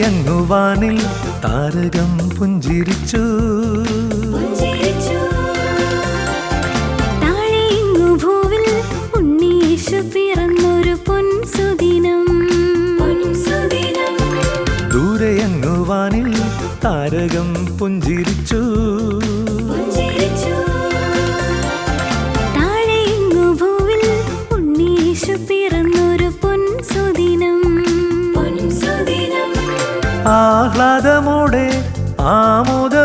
ദൂരെയങ്ങുവാനിൽ താരകം പുഞ്ചിരിച്ചു. താഴെയിങ്ങു ഭൂവിൽ ഉണ്ണീശു പിറന്നൊരു പൊൻസുദിനം. ദൂരെയങ്ങുവാനിൽ താരകം പുഞ്ചിരിച്ചു. താഴെയിങ്ങു ഭൂവിൽ ഉണ്ണീശു പിറന്നൊരു പൊൻസുദിനം. ആഹ്ലാദമോടെ ആമോദ